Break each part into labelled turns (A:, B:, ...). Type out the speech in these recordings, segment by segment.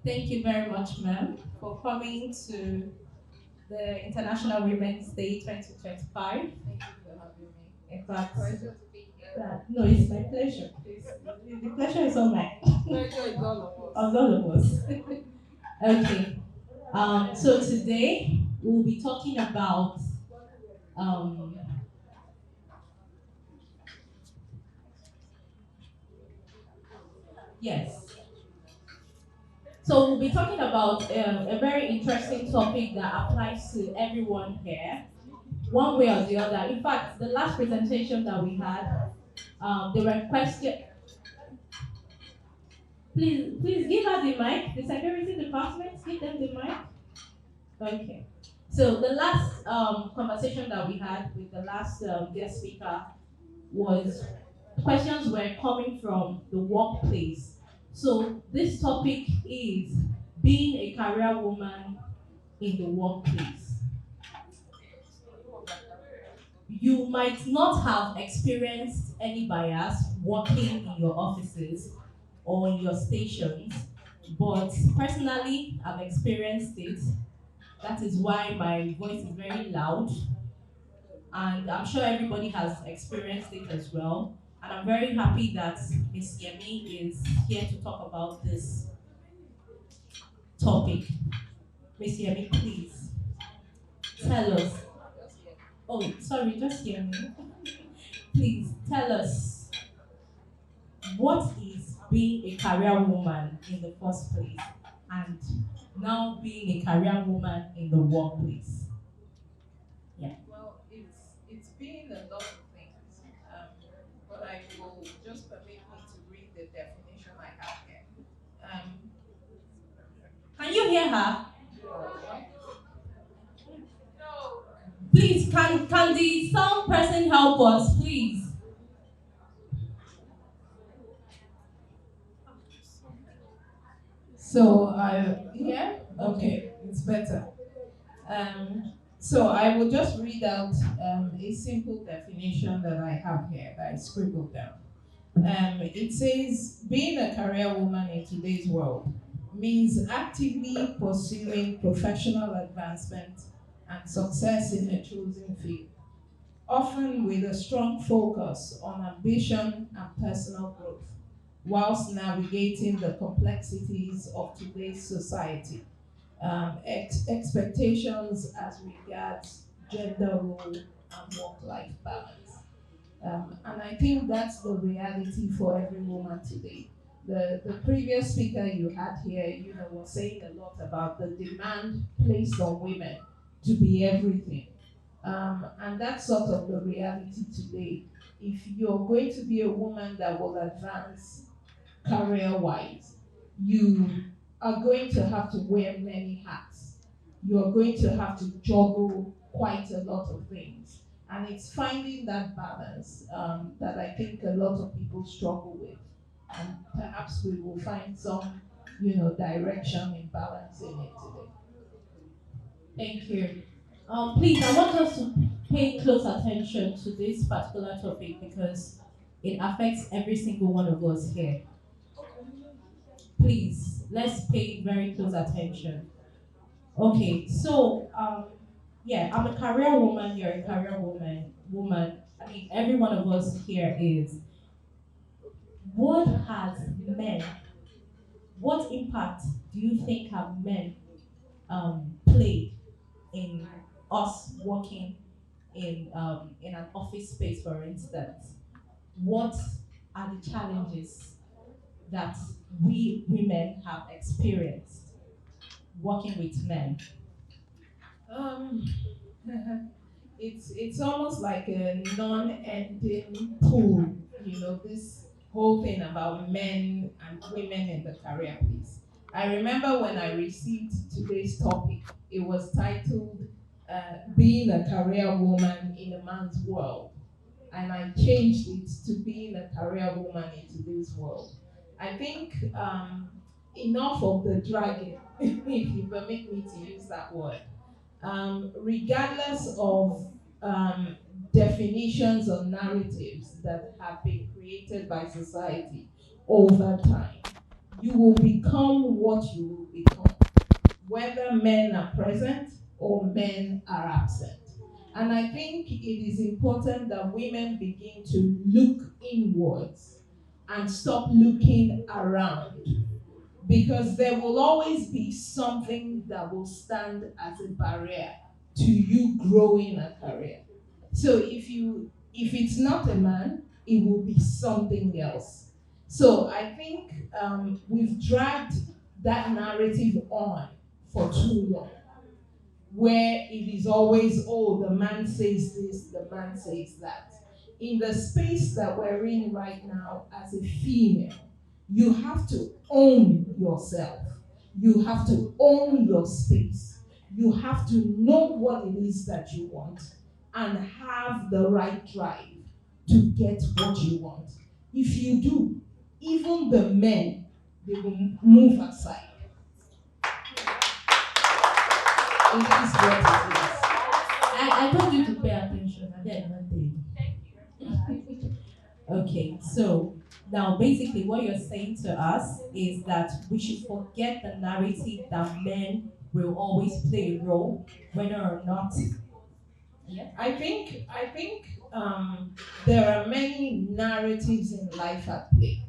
A: Thank you very much, ma'am, for coming to the International Women's Day 2025.
B: Thank you for having me.
A: In fact,
B: Pleasure to be here.
A: no, it's my pleasure. The pleasure is all mine.
B: Pleasure is all of
A: Of
B: us.
A: all of us. Okay. So today we'll be talking about um, yes. So we'll be talking about a very interesting topic that applies to everyone here, one way or the other. In fact, the last presentation that we had, there were questions. Please give her the mic. The security department, give them the mic. Okay. So the last conversation that we had with the last guest speaker was questions were coming from the workplace. So this topic is being a career woman in the workplace. You might not have experienced any bias working in your offices or in your stations, but personally, I've experienced it. That is why my voice is very loud, and I'm sure everybody has experienced it as well. And I'm very happy that Miss Yemi is here to talk about this topic. Miss Yemi, please tell us. Oh, sorry, just hear me. Please tell us, what is being a career woman in the first place, and now being a career woman in the workplace? Yeah.
B: Well, it's been a lot of things, but I will just permit me to read the definition I have here. Um,
A: Can you hear her?
B: okay.
A: Please, can the sound person help us, please?
B: So I yeah okay, it's better. So I will just read out a simple definition that I have here that I scribbled down. It says, being a career woman in today's world means actively pursuing professional advancement and success in a chosen field, often with a strong focus on ambition and personal growth, whilst navigating the complexities of today's society, expectations as regards gender role and work-life balance. And I think that's the reality for every woman today. The previous speaker you had here, was saying a lot about the demand placed on women to be everything. And that's sort of the reality today. If you're going to be a woman that will advance career wise, you are going to have to wear many hats. You are going to have to juggle quite a lot of things. And it's finding that balance that I think a lot of people struggle with. And perhaps we will find some, direction in balancing it today.
A: Thank you. Please, I want us to pay close attention to this particular topic because it affects every single one of us here. Please, let's pay very close attention. Okay, so yeah, I'm a career woman. You're a career woman. Woman. I mean, every one of us here is. What has men? What impact do you think have men played in us working in an office space, for instance? What are the challenges that we women have experienced working with men?
B: Um, it's almost like a non-ending pool, this whole thing about men and women in the career place. I remember when I received today's topic, it was titled "Being a Career Woman in a Man's World," and I changed it to "Being a Career Woman in Today's World." I think enough of the dragging, if you permit me to use that word, regardless of um, definitions or narratives that have been created by society over time. You will become what you will become, whether men are present or men are absent. And I think it is important that women begin to look inwards and stop looking around, because there will always be something that will stand as a barrier to you growing a career. So if it's not a man, it will be something else. So I think we've dragged that narrative on for too long, where it is always, oh, the man says this, the man says that. In the space that we're in right now as a female, you have to own yourself. You have to own your space. You have to know what it is that you want and have the right drive to get what you want. If you do, even the men, they will move aside. It is what it is.
A: I told you to pay attention. I did not did. Okay, so now basically what you're saying to us is that we should forget the narrative that men will always play a role, whether or not. Yeah.
B: I think there are many narratives in life at play.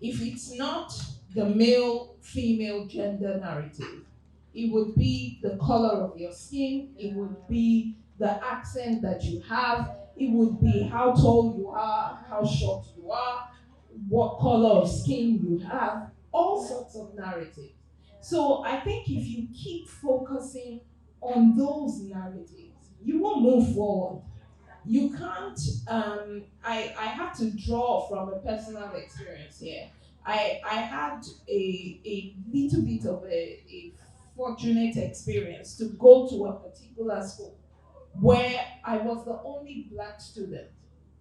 B: If it's not the male female gender narrative, it would be the color of your skin, it would be the accent that you have, it would be how tall you are, how short you are, what color of skin you have, all sorts of narratives. So I think if you keep focusing on those narratives, you will move forward. You can't I have to draw from a personal experience here. I had a little bit of a fortunate experience to go to a particular school where I was the only black student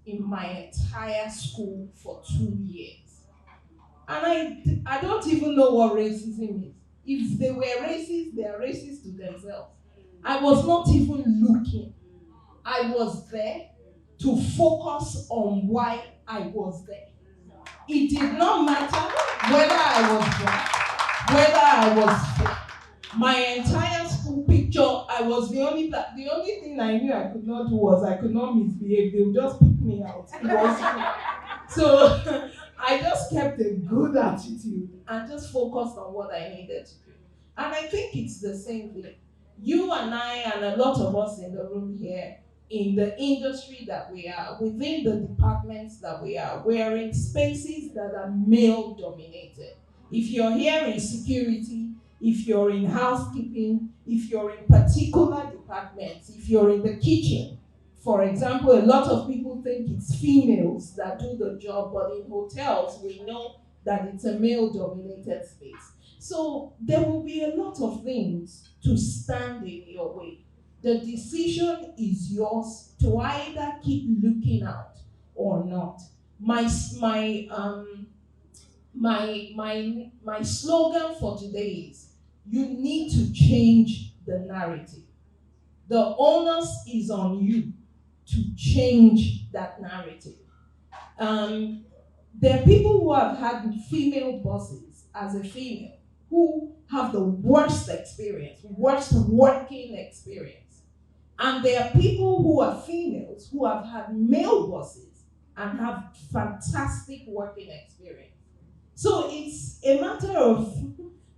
B: in my entire school for 2 years. And I don't even know what racism is. If they were racist, they are racist to themselves. I was not even looking. I was there to focus on why I was there. It did not matter whether I was black, whether I was fair. My entire school picture, I was the only black. The only thing I knew I could not do was I could not misbehave. They would just pick me out. It was so I just kept a good attitude and just focused on what I needed to do. And I think it's the same thing. You and I, and a lot of us in the room here, in the industry that we are, within the departments that we are in spaces that are male dominated. If you're here in security, if you're in housekeeping, if you're in particular departments, if you're in the kitchen, for example, a lot of people think it's females that do the job, but in hotels, we know that it's a male dominated space. So there will be a lot of things to stand in your way. The decision is yours to either keep looking out or not. My my my slogan for today is, you need to change the narrative. The onus is on you to change that narrative. Um, there are people who have had female bosses as a female who have the worst experience, worst working experience. And there are people who are females who have had male bosses and have fantastic working experience. So it's a matter of,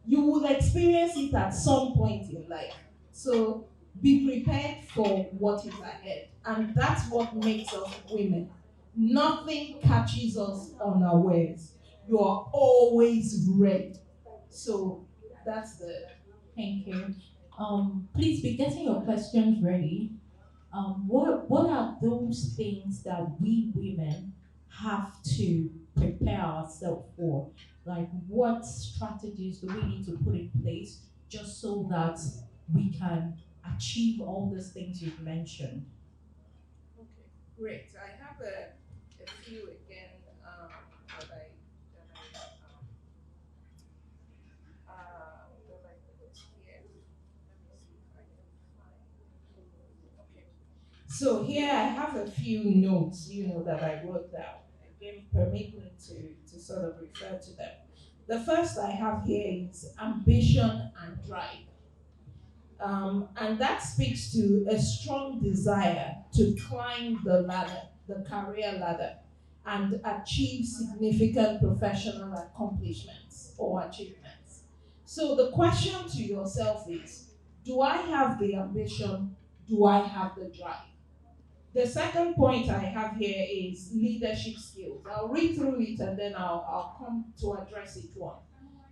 B: you will experience it at some point in life. So be prepared for what is ahead. And that's what makes us women. Nothing catches us unawares. You are always ready. So that's the.
A: Thank you. Please be getting your questions ready. What are those things that we women have to prepare ourselves for? Like, what strategies do we need to put in place just so that we can achieve all these things you've mentioned?
B: Okay, great. I have a few again that I put here. Let me see if I can find. Okay. So here I have a few notes, that I wrote down. Again, permit me to sort of refer to them. The first I have here is ambition and drive. And that speaks to a strong desire to climb the ladder, the career ladder, and achieve significant professional accomplishments or achievements. So the question to yourself is, do I have the ambition? Do I have the drive? The second point I have here is leadership skills. I'll read through it and then I'll come to address it one.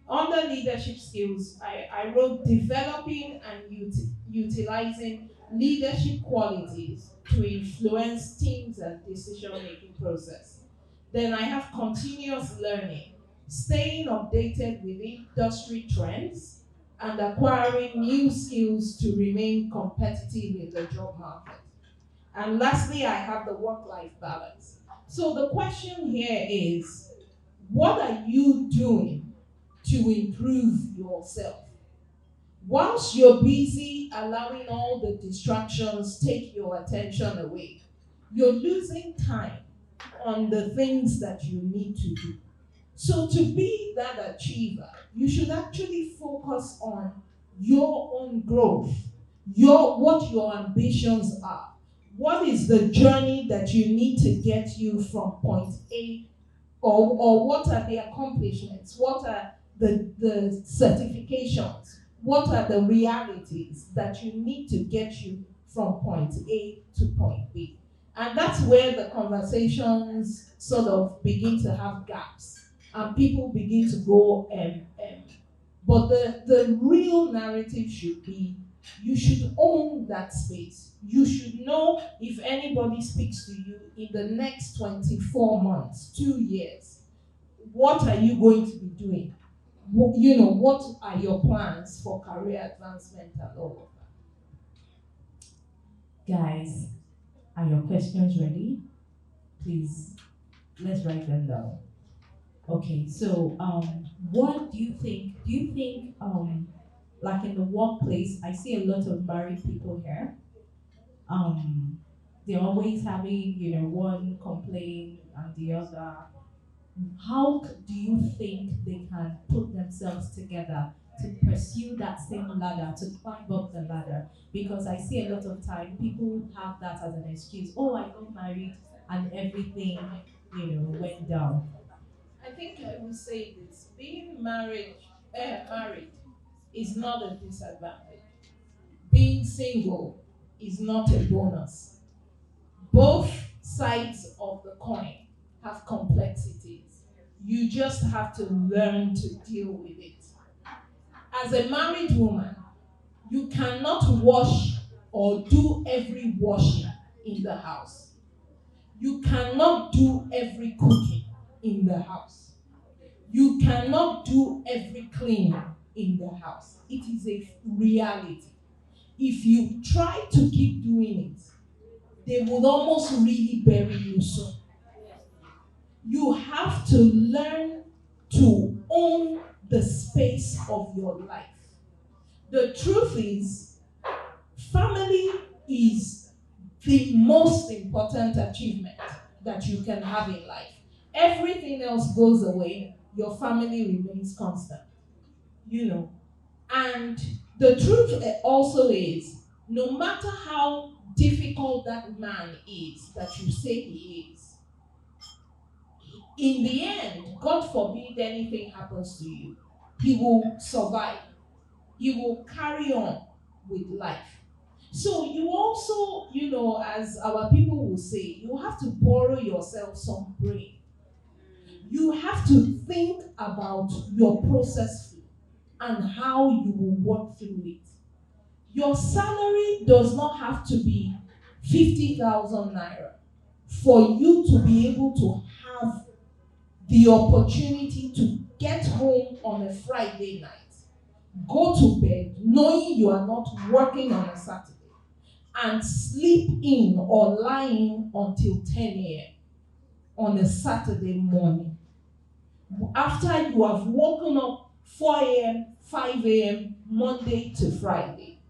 B: Under leadership skills, I wrote developing and utilizing leadership qualities to influence teams and decision making process. Then I have continuous learning, staying updated with industry trends and acquiring new skills to remain competitive in the job market. And lastly, I have the work life balance. So the question here is, what are you doing to improve yourself? Whilst you're busy allowing all the distractions take your attention away, you're losing time on the things that you need to do. So to be that achiever, you should actually focus on your own growth, what your ambitions are. What is the journey that you need to get you from point A, or what are the accomplishments? What are the certifications? What are the realities that you need to get you from point A to point B? And that's where the conversations sort of begin to have gaps and people begin to go, but the real narrative should be, you should own that space. You should know, if anybody speaks to you in the next 24 months, 2 years, what are you going to be doing? What are your plans for career advancement and all of
A: Guys, are your questions ready? Please, let's write them down. Okay, so what do you think? Do you think like in the workplace, I see a lot of married people here. Um, they're always having, one complaint and the other. How do you think they can put themselves together to pursue that same ladder, to climb up the ladder? Because I see a lot of time people have that as an excuse. Oh, I got married and everything, went down.
B: that? I think I will say this: being married is not a disadvantage. Being single is not a bonus. Both sides of the coin have complexities. You just have to learn to deal with it. As a married woman, you cannot wash or do every washing in the house. You cannot do every cooking in the house. You cannot do every cleaning in the house. It is a reality. If you try to keep doing it, they would almost really bury you soon. You have to learn to own the space of your life. The truth is, family is the most important achievement that you can have in life. Everything else goes away, your family remains constant. You know. And the truth also is, no matter how difficult that man is that you say he is, in the end, God forbid anything happens to you, he will survive. He will carry on with life. So you also, as our people will say, you have to borrow yourself some brain. You have to think about your process flow and how you will work through it. Your salary does not have to be 50,000 naira for you to be able to have the opportunity to get home on a Friday night, go to bed knowing you are not working on a Saturday, and sleep in or lie in until 10 a.m. on a Saturday morning. After you have woken up 4 a.m., 5 a.m., Monday to Friday,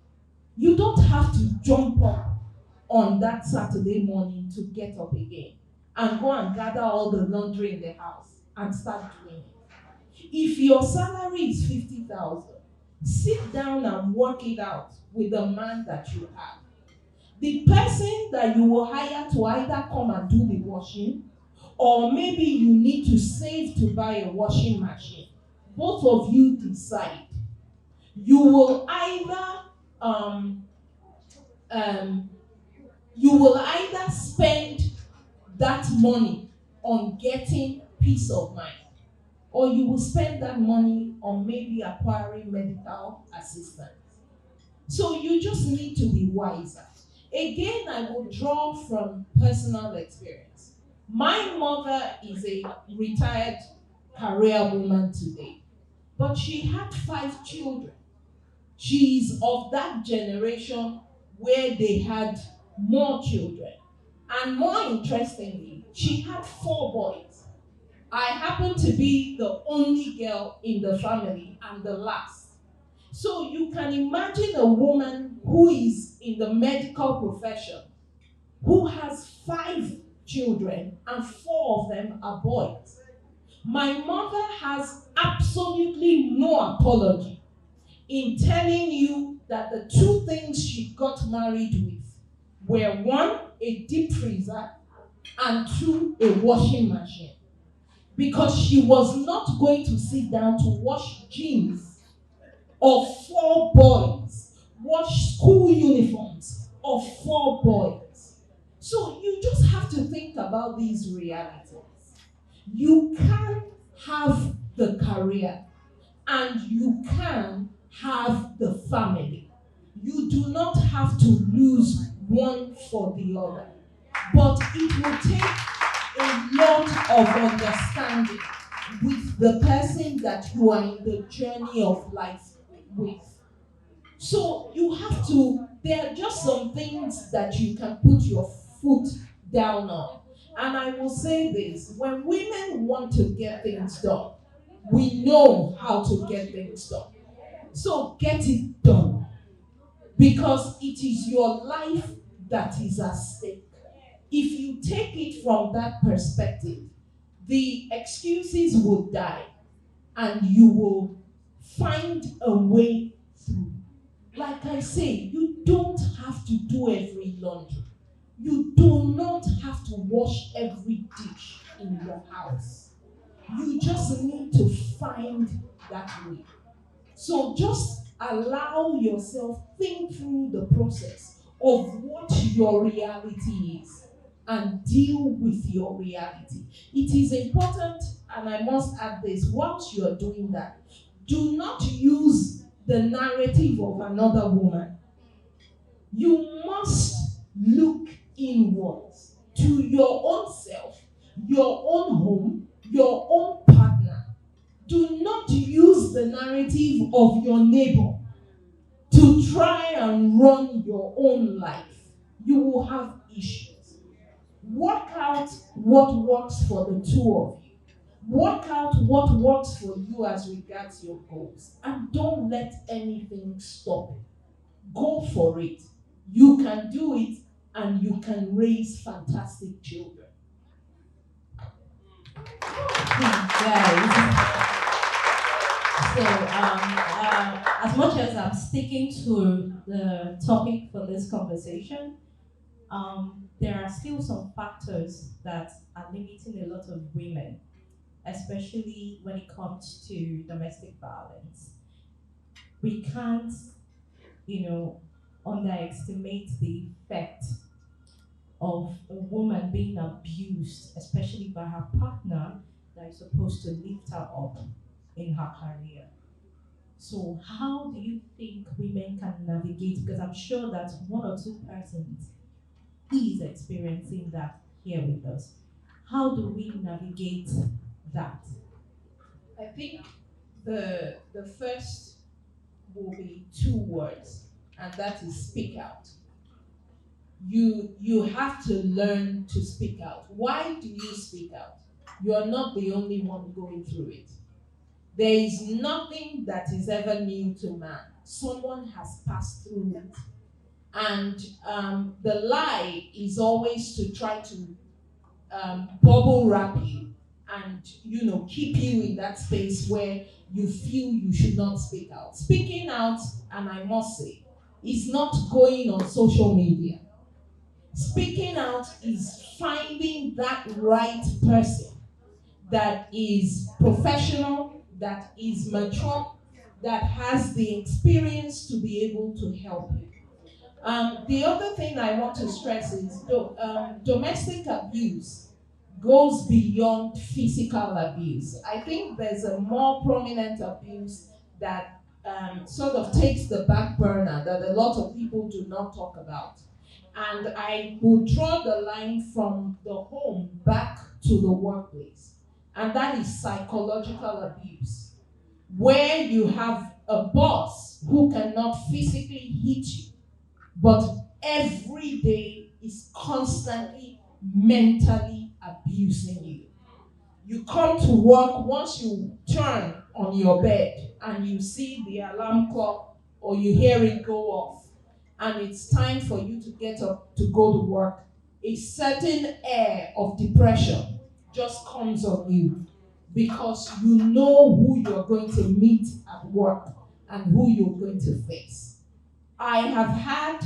B: you don't have to jump up on that Saturday morning to get up again and go and gather all the laundry in the house and start doing it. If your salary is 50,000, sit down and work it out with the man that you have. The person that you will hire to either come and do the washing, or maybe you need to save to buy a washing machine. Both of you decide. You will either um, um, you will either spend that money on getting peace of mind, or you will spend that money on maybe acquiring medical assistance. So you just need to be wiser. Again, I will draw from personal experience. My mother is a retired career woman today, but she had 5 children. She is of that generation where they had more children. And more interestingly, she had 4 boys. I happen to be the only girl in the family and the last. So you can imagine a woman who is in the medical profession, who has 5 children and 4 of them are boys. My mother has absolutely no apology in telling you that the 2 things she got married with were, 1, a deep freezer, and 2, a washing machine. Because she was not going to sit down to wash jeans of 4 boys, wash school uniforms of 4 boys. So you just have to think about these realities. You can have the career and you can have the family. You do not have to lose one for the other. But it will take a lot of understanding with the person that you are in the journey of life with. So you have to, there are just some things that you can put your foot down on. And I will say this, when women want to get things done, we know how to get things done. So get it done. Because it is your life that is at stake. If you take it from that perspective, the excuses will die and you will find a way through. Like I say, you don't have to do every laundry. You do not have to wash every dish in your house. You just need to find that way. So just allow yourself, think through the process of what your reality is and deal with your reality. It is important, and I must add this, whilst you're doing that, do not use the narrative of another woman. You must look inwards to your own self, your own home, your own partner. Do not use the narrative of your neighbor to try and run your own life. You will have issues. Work out what works for the 2 of you. Work out what works for you as regards your goals. And don't let anything stop it. Go for it. You can do it and you can raise fantastic children.
A: Guys, so as much as I'm sticking to the topic for this conversation, there are still some factors that are limiting a lot of women, especially when it comes to domestic violence. We can't, underestimate the effect of a woman being abused, especially by her partner that is supposed to lift her up in her career. So, how do you think women can navigate? Because I'm sure that 1 or 2 persons is experiencing that here with us. How do we navigate that?
B: I think the first will be 2 words, and that is speak out. You have to learn to speak out. Why do you speak out? You are not the only one going through it. There is nothing that is ever new to man. Someone has passed through it. And the lie is always to try to bubble wrap you and keep you in that space where you feel you should not speak out. Speaking out, and I must say, is not going on social media. Speaking out is finding that right person that is professional, that is mature, that has the experience to be able to help you. The other thing I want to stress is domestic abuse goes beyond physical abuse. I think there's a more prominent abuse that sort of takes the back burner that a lot of people do not talk about. And I would draw the line from the home back to the workplace. And that is psychological abuse, where you have a boss who cannot physically hit you, but every day is constantly mentally abusing you. You come to work, once you turn on your bed and you see the alarm clock or you hear it go off, and it's time for you to get up to go to work, a certain air of depression just comes on you because you know who you're going to meet at work and who you're going to face. I have had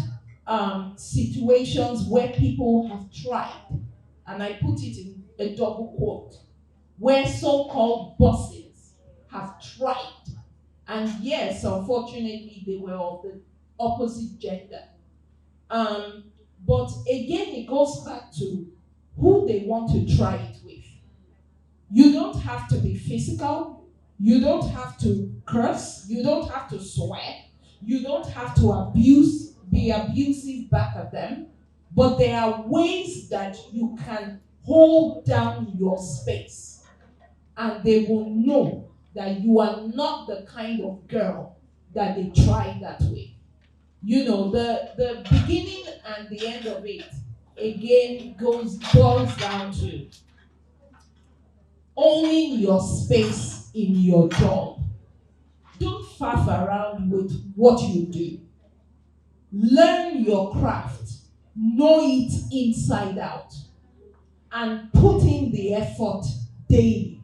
B: situations where people have tried, and I put it in a double quote, where so-called bosses have tried. And yes, unfortunately, they were of the opposite gender. Um, but again, it goes back to who they want to try it with. You don't have to be physical. You don't have to curse. You don't have to swear. You don't have to be abusive back at them. But there are ways that you can hold down your space, and they will know that you are not the kind of girl that they try that way. The beginning and the end of it again boils down to owning your space in your job. Don't faff around with what you do. Learn your craft, know it inside out, and put in the effort daily.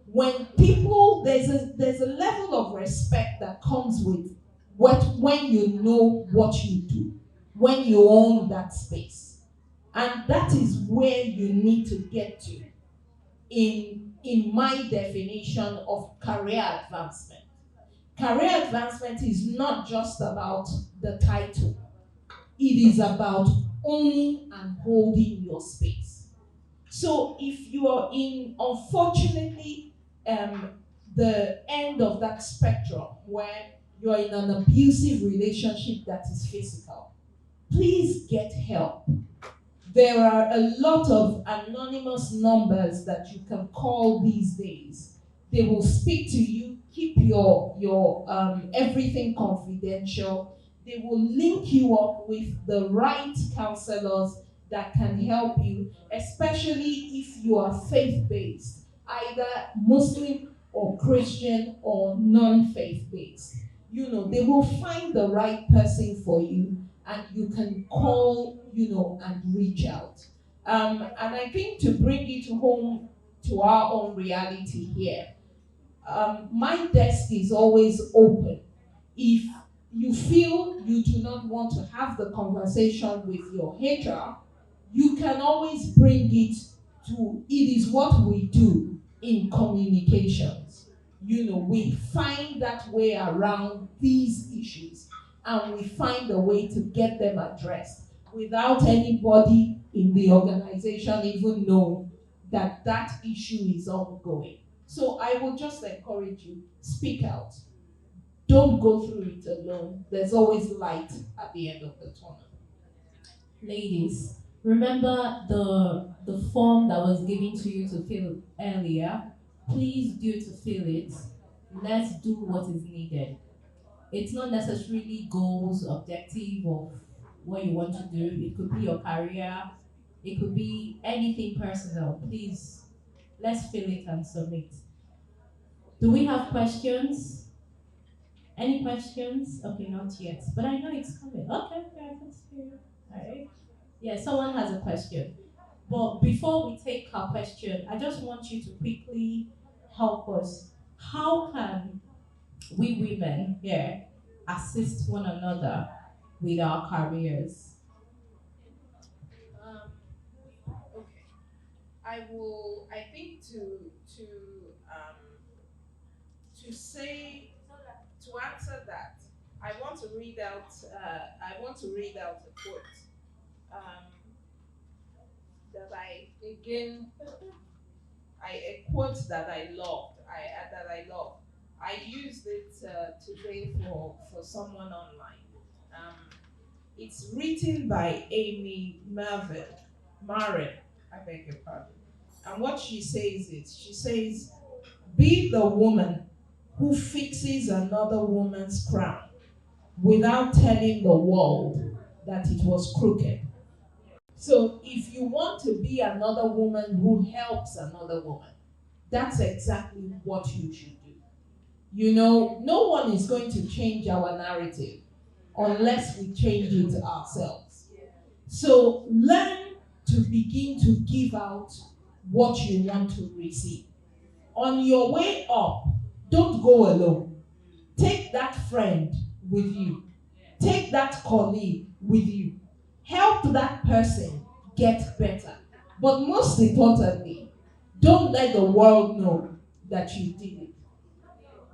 B: When people, there's a level of respect that comes with when you know what you do, when you own that space. And that is where you need to get to in my definition of career advancement. Career advancement is not just about the title, it is about owning and holding your space. So if you are in, unfortunately, the end of that spectrum where you're in an abusive relationship that is physical, please get help. There are a lot of anonymous numbers that you can call these days. They will speak to you, keep your everything confidential. They will link you up with the right counselors that can help you, especially if you are faith-based, either Muslim or Christian or non-faith based. They will find the right person for you, and you can call, and reach out. And I think, to bring it home to our own reality here, my desk is always open. If you feel you do not want to have the conversation with your HR, you can always bring it to, it is what we do in communications. We find that way around these issues, and we find a way to get them addressed without anybody in the organization even knowing that that issue is ongoing. So I will just encourage you, speak out. Don't go through it alone. There's always light at the end of the tunnel.
A: Ladies, remember the form that was given to you to fill earlier? Please do to fill it. Let's do what is needed. It's not necessarily goals, objective of what you want to do. It could be your career. It could be anything personal. Please, let's fill it and submit. Do we have questions? Any questions? Okay, not yet. But I know it's coming. Okay, I can see you. All right. Yeah, someone has a question. But before we take our question, I just want you to quickly help us. How can we women here assist one another with our careers?
B: Um, okay. I will. I think um, to say to answer that, I want to read out. I want to read out a quote um, that I again. A quote that I loved. That I love. I used it today for someone online. Um, it's written by Amy Marvin. I beg your pardon. And what she says is, she says, "Be the woman who fixes another woman's crown without telling the world that it was crooked." So if you want to be another woman who helps another woman, that's exactly what you should do. You know, no one is going to change our narrative unless we change it ourselves. So learn to begin to give out what you want to receive. On your way up, don't go alone. Take that friend with you. Take that colleague with you. Help that person get better. But most importantly, don't let the world know that you did it.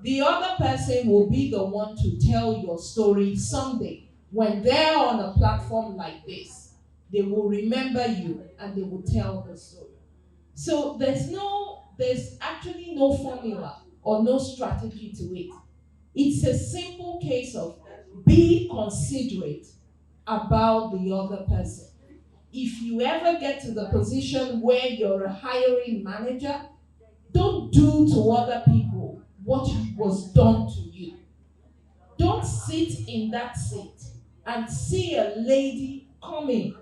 B: The other person will be the one to tell your story someday. When they're on a platform like this, they will remember you and they will tell the story. So there's actually no formula or no strategy to it. It's a simple case of be considerate about the other person. If you ever get to the position where you're a hiring manager, don't do to other people what was done to you. Don't sit in that seat and see a lady coming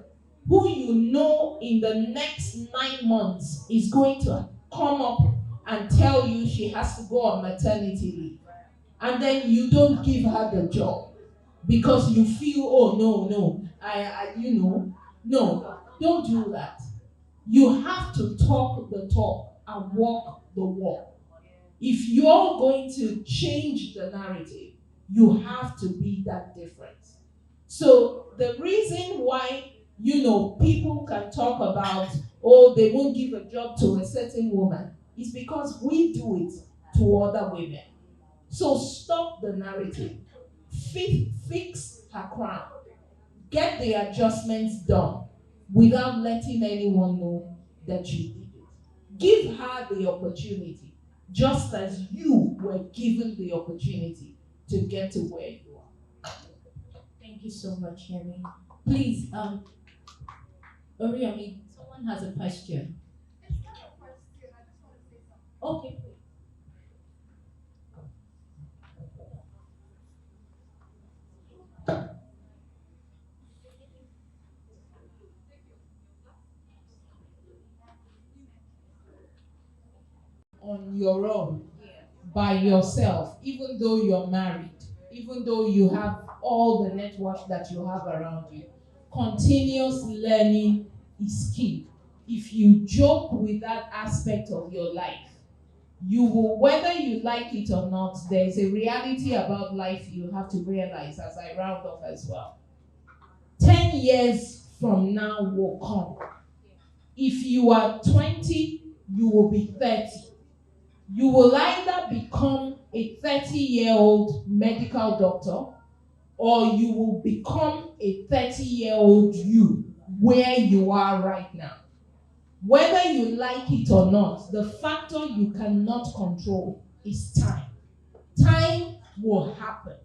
B: who you know in the next 9 months is going to come up and tell you she has to go on maternity leave. And then you don't give her the job because you feel, oh no, no, no, don't do that. You have to talk the talk and walk the walk. If you're going to change the narrative, you have to be that different. So the reason why, people can talk about, oh, they won't give a job to a certain woman is because we do it to other women. So stop the narrative. Fix her crown. Get the adjustments done without letting anyone know that you did it. Give her the opportunity, just as you were given the opportunity to get to where you are.
A: Thank you so much, Yemi. Please, Oriami, someone has a question. Okay.
B: On your own, by yourself, even though you're married, even though you have all the network that you have around you. Continuous learning is key. If you joke with that aspect of your life, you will, whether you like it or not, there's a reality about life you have to realize as I round off as well. 10 years from now will come. If you are 20, you will be 30. You will either become a 30-year-old medical doctor or you will become a 30-year-old you where you are right now. Whether you like it or not, the factor you cannot control is time. Time will happen.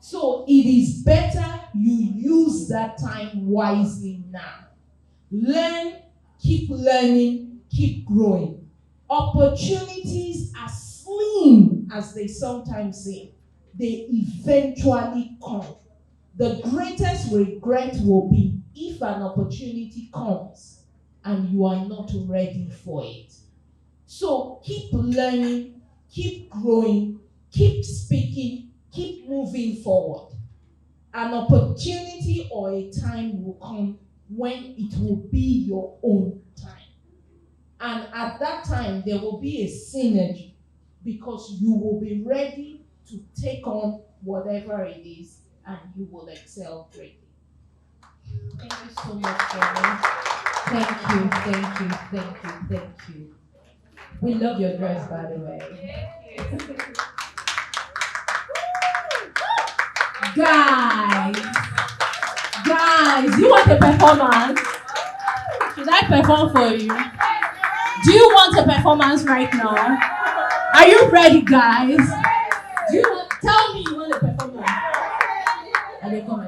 B: So it is better you use that time wisely now. Learn, keep learning, keep growing. Opportunities are slim as they sometimes seem. They eventually come. The greatest regret will be if an opportunity comes and you are not ready for it. So keep learning, keep growing, keep speaking, keep moving forward. An opportunity or a time will come when it will be your own time. And at that time, there will be a synergy because you will be ready to take on whatever it is and you will excel greatly.
A: Thank you so much, Jenny. Thank you, thank you, thank you, thank you. We love your dress, by the way. Guys, you want a performance? Should I perform for you? Do you want a performance right now? Are you ready, guys? Tell me you want a performance? And they come